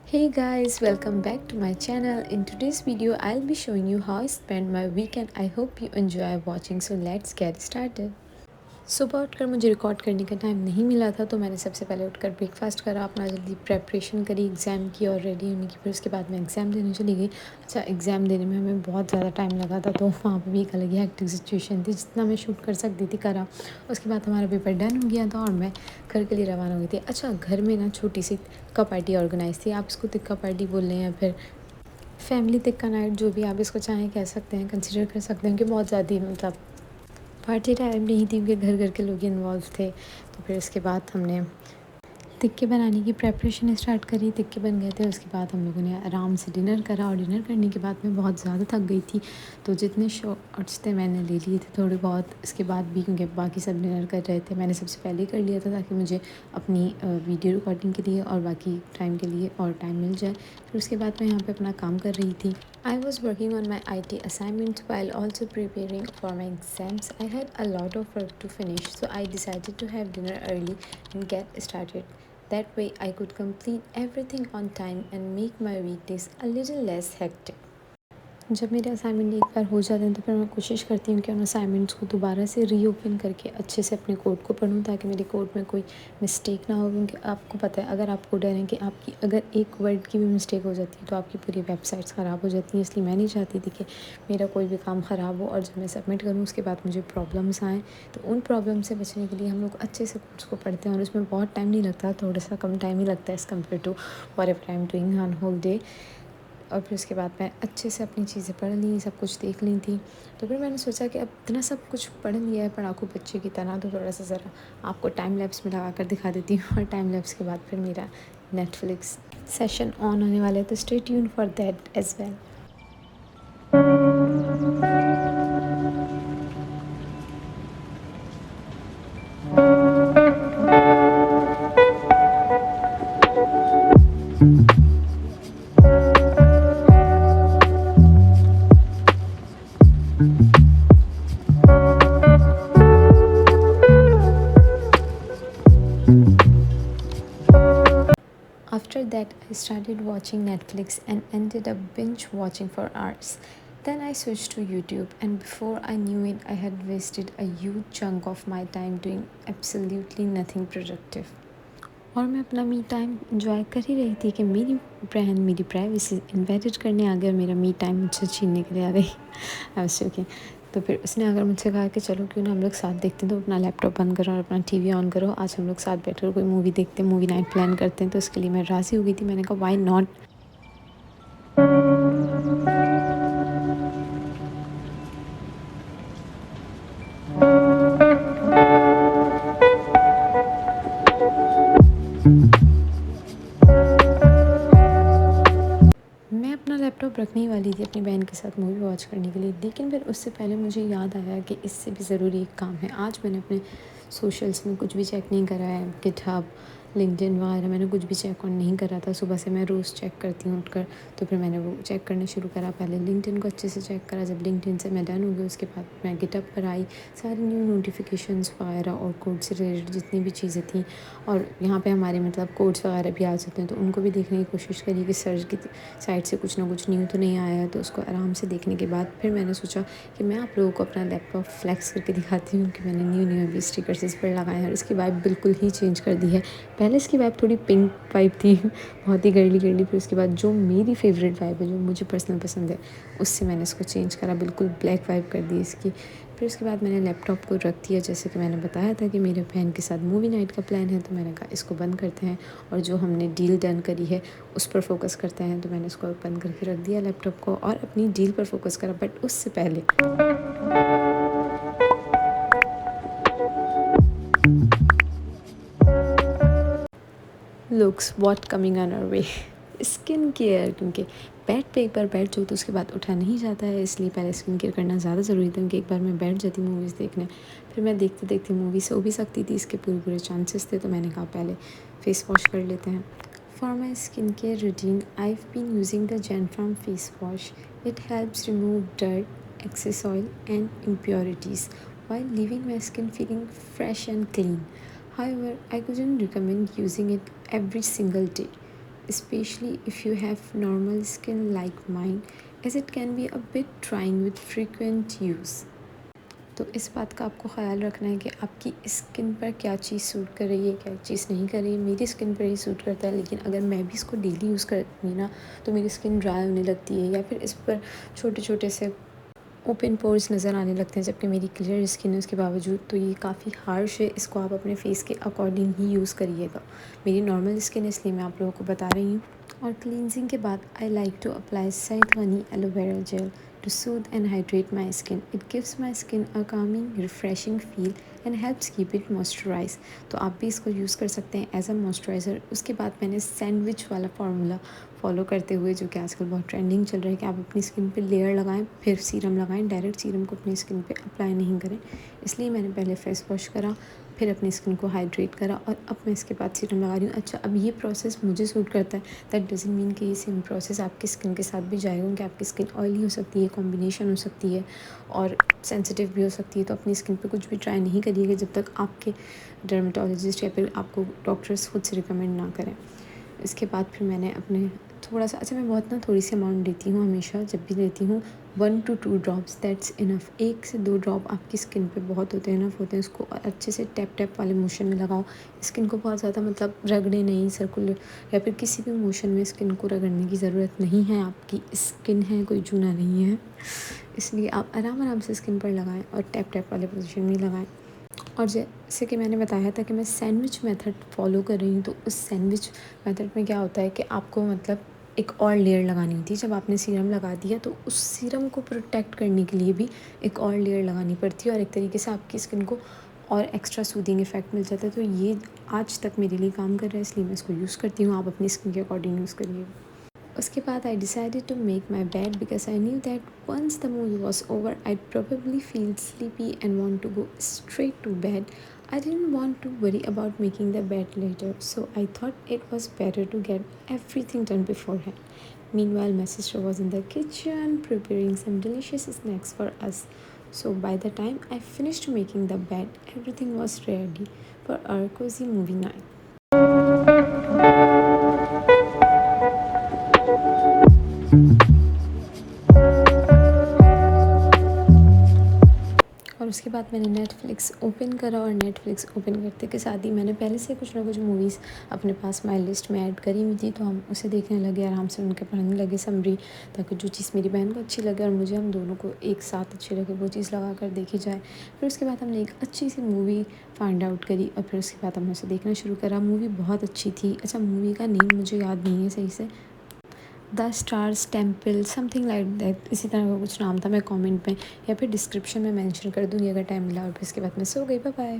Hey guys, welcome back to my channel. In today's video, I'll be showing you how I spent my weekend. I hope you enjoy watching. So let's get started. सुबह उठकर मुझे record करने का time नहीं मिला था, तो मैंने सबसे पहले उठकर ब्रेकफास्ट करा, अपना जल्दी प्रेपरेशन करी एग्ज़ाम की और रेडी होने की। फिर उसके बाद मैं एग्ज़ाम देने चली गई। अच्छा, एग्ज़ाम देने में हमें बहुत ज़्यादा टाइम लगा था, तो वहाँ पे भी एक अलग ही हेक्टिक सिचुएशन थी। जितना मैं शूट कर सकती थी करा। उसके बाद हमारा पेपर डन हो गया था और मैं घर के लिए रवाना हो गई थी। अच्छा, घर में ना छोटी सी तिक्का पार्टी ऑर्गेनाइज़ थी। आप इसको तिक्का पार्टी बोल लें या फिर फैमिली तिक्का नाइट, जो भी आप इसको चाहें कह सकते हैं, कंसिडर कर सकते हैं कि बहुत ज़्यादा मतलब पार्टी टाइम नहीं थी क्योंकि घर घर के लोग इन्वॉल्व थे। तो फिर इसके बाद हमने तिक्के बनाने की प्रेपरेशन स्टार्ट करी। तिक्के बन गए थे, उसके बाद हम लोगों ने आराम से डिनर करा और डिनर करने के बाद मैं बहुत ज़्यादा थक गई थी, तो जितने शॉर्ट्स थे मैंने ले लिए थे थोड़े बहुत। इसके बाद भी क्योंकि बाकी सब डिनर कर रहे थे, मैंने सबसे पहले कर लिया था ताकि मुझे अपनी वीडियो रिकॉर्डिंग के लिए और बाकी टाइम के लिए और टाइम मिल जाए। फिर उसके बाद मैं यहाँ पर अपना काम कर रही थी। I was working on my IT assignment while also preparing for my exams. I had a lot of work to finish, so I decided to have dinner early and get started. That way, I could complete everything on time and make my weekdays a little less hectic. जब मेरे assignment एक बार हो जाते हैं तो फिर मैं कोशिश करती हूँ कि उन असाइनमेंट्स को दोबारा से रीओपन करके अच्छे से अपने कोड को पढूँ ताकि मेरे कोड में कोई मिस्टेक ना हो। क्योंकि आपको पता है, अगर आपको डर है कि आपकी अगर एक वर्ड की भी मिस्टेक हो जाती है तो आपकी पूरी वेबसाइट्स ख़राब हो जाती हैं। इसलिए मैं नहीं चाहती थी कि मेरा कोई भी काम ख़राब हो और जब मैं सबमिट करूँ उसके बाद मुझे प्रॉब्लम्स आएँ। तो उन प्रॉब्लम से बचने के लिए हम लोग अच्छे से कोड्स को पढ़ते हैं और उसमें बहुत टाइम नहीं लगता, थोड़ा सा कम टाइम ही लगता है as compare to whatever I am doing on whole day. और फिर उसके बाद मैं अच्छे से अपनी चीज़ें पढ़ ली, सब कुछ देख ली थी। तो फिर मैंने सोचा कि अब इतना सब कुछ पढ़ लिया है पढ़ाकू बच्चे की तरह, तो थोड़ा सा ज़रा आपको टाइम लैप्स में लगा कर दिखा देती हूँ। और टाइम लैप्स के बाद फिर मेरा नेटफ्लिक्स सेशन ऑन होने वाला है, तो stay tune for that as well. After that, I started watching Netflix and ended up binge watching for hours. Then I switched to YouTube, and before I knew it, I had wasted a huge chunk of my time doing absolutely nothing productive. और मैं अपना me time enjoy कर ही रही थी कि मेरी बहन मेरी प्राइवेसी इन्वेटेड करने आ गई और मेरा मी टाइम मुझसे छीनने के लिए आ गई। I was joking. तो फिर उसने अगर मुझसे कहा कि चलो क्यों ना हम लोग साथ देखते हैं, तो अपना लैपटॉप बंद करो और अपना टीवी ऑन करो, आज हम लोग साथ बैठकर कोई मूवी देखते हैं, मूवी नाइट प्लान करते हैं। तो उसके लिए मैं राज़ी हो गई थी। मैंने कहा व्हाई नॉट। मैं अपना लैपटॉप रखने ही वाली थी अपनी बहन के साथ मूवी वॉच करने के लिए, लेकिन फिर उससे पहले मुझे याद आया कि इससे भी ज़रूरी एक काम है। आज मैंने अपने सोशल्स में कुछ भी चेक नहीं करा है, गिटहब, लिंक्डइन वगैरह मैंने कुछ भी चेक ऑन नहीं करा था। सुबह से मैं रोज़ चेक करती हूँ उठकर, तो फिर मैंने वो चेक करना शुरू करा। पहले लिंक्डइन को अच्छे से चेक करा, जब लिंक्डइन से मैं डन हो गई उसके बाद मैं गिटहब पर आई, सारी न्यू नोटिफिकेशंस वगैरह और कोड से रिलेटेड जितनी भी चीज़ें थी, और यहाँ पे हमारे मतलब कोड्स वगैरह भी आ जाते हैं, तो उनको भी देखने की कोशिश करी कि सर्च की साइट से कुछ ना कुछ न्यू तो नहीं आया है। तो उसको आराम से देखने के बाद फिर मैंने सोचा कि मैं आप लोगों को अपना लैपटॉप फ्लैक्स करके दिखाती हूँ कि मैंने न्यू न्यू अभी स्टिकर्स इस पर लगाए हैं और इसकी वाइब बिल्कुल ही चेंज कर दी है। पहले इसकी वाइब थोड़ी पिंक वाइब थी, बहुत ही गर्ली गर्ली। फिर उसके बाद जो मेरी फेवरेट वाइब है, जो मुझे पर्सनल पसंद है, उससे मैंने इसको चेंज करा, बिल्कुल ब्लैक वाइब कर दी इसकी। फिर उसके बाद मैंने लैपटॉप को रख दिया, जैसे कि मैंने बताया था कि मेरे बहन के साथ मूवी नाइट का प्लान है, तो मैंने कहा इसको बंद करते हैं और जो हमने डील डन करी है उस पर फोकस करते हैं। तो मैंने इसको बंद करके रख दिया लैपटॉप को और अपनी डील पर फोकस करा। बट उससे पहले looks what coming on our way, skin care, क्योंकि बेड पे एक बार बैठ जाओ तो उसके बाद उठा नहीं जाता है, इसलिए पहले स्किन केयर करना ज़्यादा ज़रूरी था। क्योंकि एक बार मैं बैठ जाती मूवीज़ देखने, फिर मैं देखते देखते मूवी सो भी सकती थी, इसके पूरे पूरे चांसेस थे। तो मैंने कहा पहले फेस वॉश कर लेते हैं। For my skin care routine I have been using the जेनफ्राम face wash. It helps remove dirt, excess oil and impurities while leaving my skin feeling fresh and clean. However, I couldn't recommend using it every single day. especially if you have normal skin like mine, as it can be a bit trying with frequent use. तो इस बात का आपको ख़याल रखना है कि आपकी स्किन पर क्या चीज़ सूट कर रही है, क्या चीज़ नहीं कर रही है। मेरी स्किन पर ही सूट करता है, लेकिन अगर मैं भी इसको डेली यूज़ करती ना, तो मेरी स्किन ड्राई होने लगती है या फिर इस पर छोटे छोटे से ओपन पोर्स नज़र आने लगते हैं, जबकि मेरी क्लियर स्किन है उसके बावजूद। तो ये काफ़ी हार्श है, इसको आप अपने फेस के अकॉर्डिंग ही यूज़ करिएगा। मेरी नॉर्मल स्किन है, इसलिए मैं आप लोगों को बता रही हूँ। और क्लींजिंग के बाद आई लाइक टू अप्लाई सैद honey aloe vera gel to soothe and hydrate my skin. It gives my skin a calming, refreshing feel and helps keep it moisturized. तो आप भी इसको यूज़ कर सकते हैं एज अ मॉइस्चराइज़र। उसके बाद मैंने सैंडविच वाला फार्मूला फॉलो करते हुए, जो कि आजकल बहुत ट्रेंडिंग चल रहा है, कि आप अपनी स्किन पे लेयर लगाएं फिर सीरम लगाएं, डायरेक्ट सीरम को अपनी स्किन पे अप्लाई नहीं करें। इसलिए मैंने पहले फेस वॉश करा, फिर अपनी स्किन को हाइड्रेट करा और अब मैं इसके बाद सीरम लगा रही हूँ। अच्छा, अब ये प्रोसेस मुझे सूट करता है, दैट डजंट मीन कि ये सेम प्रोसेस आपकी स्किन के साथ भी जाएगा, क्योंकि आपकी स्किन ऑयली हो सकती है, कॉम्बिनेशन हो सकती है और सेंसिटिव भी हो सकती है। तो अपनी स्किन पे कुछ भी ट्राई नहीं करिएगा जब तक आपके डर्मेटोलॉजिस्ट या फिर आपको डॉक्टर्स खुद से रिकमेंड ना करें। इसके बाद फिर मैंने अपने थोड़ा सा, अच्छा मैं बहुत ना थोड़ी सी अमाउंट देती हूँ हमेशा, जब भी लेती हूँ 1 to 2 ड्रॉप्स, दैट्स इनफ। 1 से 2 ड्रॉप आपकी स्किन पे बहुत होते हैं, इनफ होते हैं। उसको अच्छे से टैप टैप वाले मोशन में लगाओ। स्किन को बहुत ज़्यादा मतलब रगड़े नहीं, सर्कुलर या फिर किसी भी मोशन में स्किन को रगड़ने की ज़रूरत नहीं है। आपकी स्किन है, कोई चूना नहीं है, इसलिए आप आराम आराम से स्किन पर लगाएं और टैप टैप वाले पोजीशन में लगाएं। और जैसे कि मैंने बताया था कि मैं सैंडविच मेथड फॉलो कर रही हूँ, तो उस सैंडविच मेथड में क्या होता है कि आपको मतलब एक और लेयर लगानी होती है। जब आपने सीरम लगा दिया तो उस सीरम को प्रोटेक्ट करने के लिए भी एक और लेयर लगानी पड़ती है और एक तरीके से आपकी स्किन को और एक्स्ट्रा सूदिंग इफेक्ट मिल जाता है। तो ये आज तक मेरे लिए काम कर रहा है, इसलिए मैं इसको यूज़ करती हूँ। आप अपनी स्किन के अकॉर्डिंग यूज़ करिए। उसके बाद I decided to make my bed because I knew that once the movie was over I'd probably feel sleepy and want to go straight to bed. I didn't want to worry about making the bed later, so I thought it was better to get everything done beforehand. Meanwhile, my sister was in the kitchen preparing some delicious snacks for us. So by the time I finished making the bed, everything was ready for our cozy movie night. और उसके बाद मैंने Netflix open करा और Netflix open करते के साथ ही मैंने पहले से कुछ ना कुछ मूवीज़ अपने पास माई लिस्ट में ऐड करी हुई थी, तो हम उसे देखने लगे, आराम से उनके पढ़ने लगे समरी, ताकि जो चीज़ मेरी बहन को अच्छी लगे और मुझे, हम दोनों को एक साथ अच्छी लगे, वो चीज़ लगा कर देखी जाए। फिर उसके बाद हमने एक अच्छी सी मूवी फाइंड आउट करी और फिर उसके बाद हमने उसे देखना शुरू करा। मूवी बहुत अच्छी थी। अच्छा, मूवी का नेम मुझे याद नहीं है सही से, the stars temple something like that, इसी तरह का कुछ नाम था। मैं कमेंट में या फिर डिस्क्रिप्शन में मेंशन कर दूँगी अगर टाइम मिला। और फिर इसके बाद मैं सो गई। Bye bye.